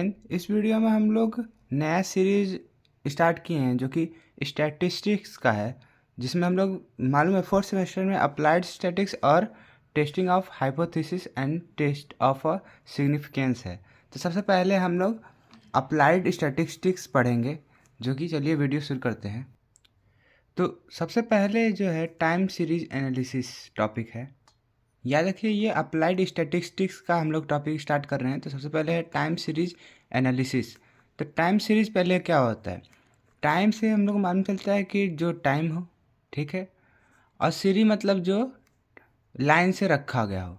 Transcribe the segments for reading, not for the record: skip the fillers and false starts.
Student, इस video में हम लोग नया सीरीज स्टार्ट किए हैं जो कि स्टैटिस्टिक्स का है, जिसमें हम लोग मालूम है फोर्थ सेमेस्टर में अप्लाइड स्टैटिक्स और testing of hypothesis and test of a significance है। तो सबसे पहले हम लोग अप्लाइड स्टैटिस्टिक्स पढ़ेंगे, जो कि चलिए वीडियो शुरू करते हैं। तो सबसे पहले जो है टाइम सीरीज एनालिसिस टॉपिक है। याद रखिए ये अप्लाइड स्टैटिस्टिक्स का हम लोग टॉपिक स्टार्ट कर रहे हैं। तो सबसे पहले है टाइम सीरीज एनालिसिस। तो टाइम सीरीज पहले क्या होता है? टाइम से हम लोग मालूम चलता है कि जो टाइम हो, ठीक है, और सीरीज मतलब जो लाइन से रखा गया हो।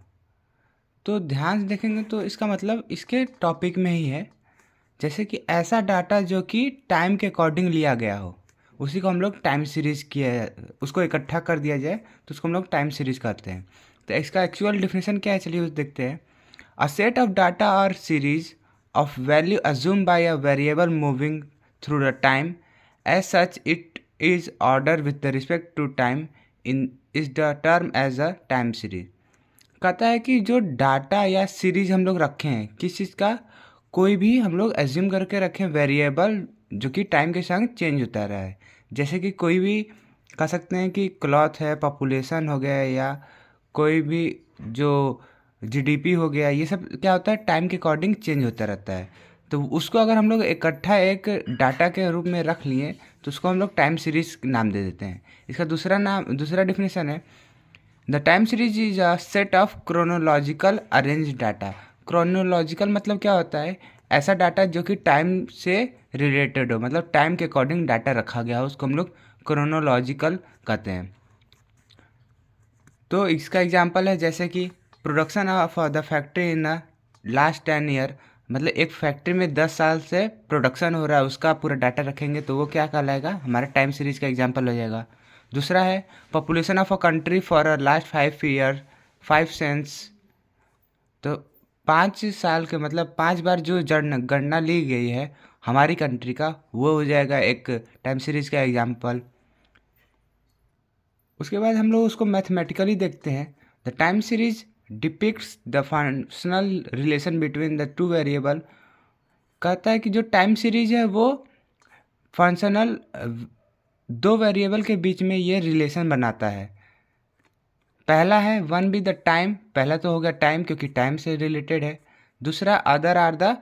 तो ध्यान से देखेंगे तो इसका मतलब इसके टॉपिक में ही है, जैसे कि ऐसा डाटा जो कि टाइम के अकॉर्डिंग लिया गया हो, उसी को हम लोग टाइम सीरीज किया, उसको इकट्ठा कर दिया जाए तो उसको हम लोग टाइम सीरीज करते हैं। तो इसका एक्चुअल डिफिनेशन क्या है, चलिए उस देखते हैं। अ सेट ऑफ डाटा और series of value assume by a variable moving through the time as such it is order with the respect to time in is the term as a time series. कहता है कि जो data या series हम लोग रखे हैं, किस चीज़ का, कोई भी हम लोग एज्यूम करके रखें वेरिएबल जो कि टाइम के संग चेंज होता रहा है। जैसे कि कोई भी कह सकते हैं कि क्लॉथ है, पॉपुलेशन हो गया, या कोई भी जो जीडीपी हो गया, ये सब क्या होता है, टाइम के अकॉर्डिंग चेंज होता रहता है। तो उसको अगर हम लोग इकट्ठा एक डाटा के रूप में रख लिए तो उसको हम लोग टाइम सीरीज नाम दे देते हैं। इसका दूसरा डिफिनेशन है, the time series is a set of chronological arrange data. Chronological मतलब क्या होता है? ऐसा डाटा जो कि टाइम से रिलेटेड हो, मतलब टाइम के अकॉर्डिंग डाटा रखा गया हो, उसको हम लोग क्रोनोलॉजिकल कहते हैं। तो इसका एग्जांपल है जैसे कि production of the factory in last 10 year, मतलब एक फैक्ट्री में 10 साल से प्रोडक्शन हो रहा है, उसका पूरा डाटा रखेंगे तो वो क्या कहलाएगा, हमारा टाइम सीरीज का एग्जांपल हो जाएगा। दूसरा है population of a country for a last 5 year 5 sense. तो 5 साल के मतलब 5 बार जो गणना ली गई है हमारी कंट्री का, वो हो जाएगा एक टाइम सीरीज का एग्जाम्पल। उसके बाद हम लोग उसको मैथमेटिकली देखते हैं। The time series depicts the functional relation between the two variable. कहता है कि जो टाइम सीरीज है वो फंक्शनल दो वेरिएबल के बीच में ये रिलेशन बनाता है। पहला है वन बी द टाइम, पहला तो हो गया टाइम क्योंकि टाइम से रिलेटेड है। दूसरा other are the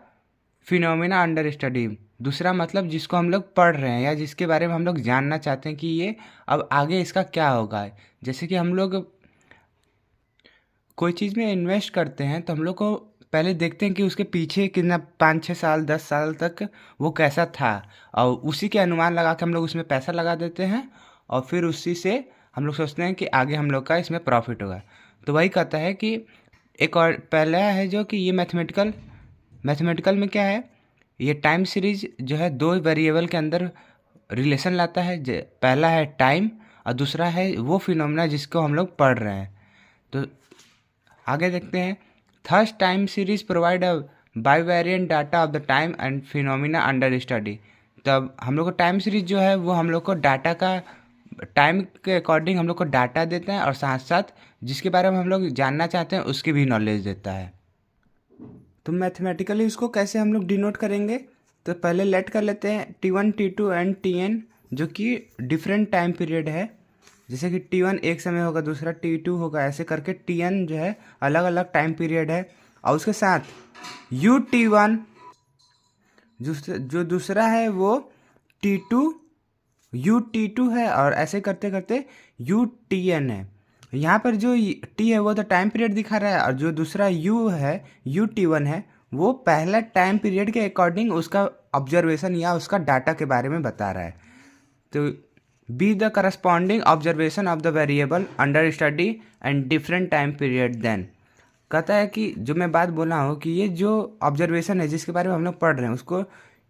phenomena under study, दूसरा मतलब जिसको हम लोग पढ़ रहे हैं या जिसके बारे में हम लोग जानना चाहते हैं कि ये अब आगे इसका क्या होगा। जैसे कि हम लोग कोई चीज़ में इन्वेस्ट करते हैं तो हम लोग को पहले देखते हैं कि उसके पीछे कितना 5 6 साल 10 साल तक वो कैसा था, और उसी के अनुमान लगा के हम लोग उसमें पैसा लगा देते हैं, और फिर उसी से हम लोग सोचते हैं कि आगे हम लोग का इसमें प्रॉफिट होगा। तो वही कहता है कि एक और पहला है जो कि ये मैथमेटिकल में क्या है, ये टाइम सीरीज जो है दो वेरिएबल के अंदर रिलेशन लाता है। पहला है टाइम और दूसरा है वो फिनोमेना जिसको हम लोग पढ़ रहे हैं। तो आगे देखते हैं, thus time series provide a bivariate data of the time and phenomena under study. तब हम लोग को टाइम सीरीज जो है वो हम लोग को डाटा का टाइम के अकॉर्डिंग हम लोग को डाटा देता है, और साथ साथ जिसके बारे में हम लोग जानना चाहते हैं उसकी भी नॉलेज देता है। तो मैथमेटिकली इसको कैसे हम लोग डिनोट करेंगे, तो पहले लेट कर लेते हैं T1 T2 एंड Tn, जो कि डिफरेंट टाइम पीरियड है। जैसे कि T1 एक समय होगा, दूसरा T2 होगा, ऐसे करके Tn जो है अलग अलग टाइम पीरियड है। और उसके साथ UT1 जो दूसरा है वो T2 UT2 है, और ऐसे करते करते UTn है। यहाँ पर जो T है वो तो टाइम पीरियड दिखा रहा है, और जो दूसरा U है UT1 है वो पहला टाइम पीरियड के अकॉर्डिंग उसका ऑब्जर्वेशन या उसका डाटा के बारे में बता रहा है। तो B the corresponding observation of the variable under study and different time period then. कहता है कि जो मैं बात बोला हूँ कि ये जो ऑब्जर्वेशन है जिसके बारे में हम लोग पढ़ रहे हैं उसको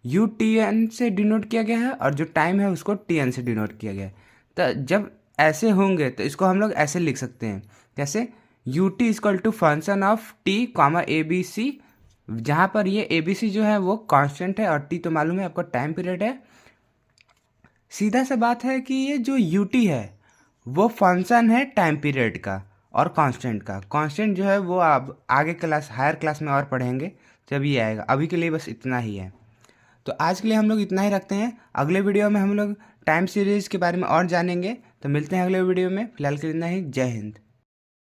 UTn से डिनोट किया गया है, और जो टाइम है उसको Tn से डिनोट किया गया है। तो जब ऐसे होंगे तो इसको हम लोग ऐसे लिख सकते हैं, कैसे, UT equal to function of T comma ABC, जहाँ पर ये ABC जो है वो कांस्टेंट है और T तो मालूम है आपको टाइम पीरियड है। सीधा सा बात है कि ये जो UT है वो फंक्शन है टाइम पीरियड का और कांस्टेंट का। कांस्टेंट जो है वो आप आगे क्लास हायर क्लास में और पढ़ेंगे, जब ये आएगा। अभी के लिए बस इतना ही है। तो आज के लिए हम लोग इतना ही रखते हैं। अगले वीडियो में हम लोग टाइम सीरीज़ के बारे में और जानेंगे। तो मिलते हैं अगले वीडियो में। फिलहाल के लिए इतना ही। जय हिंद।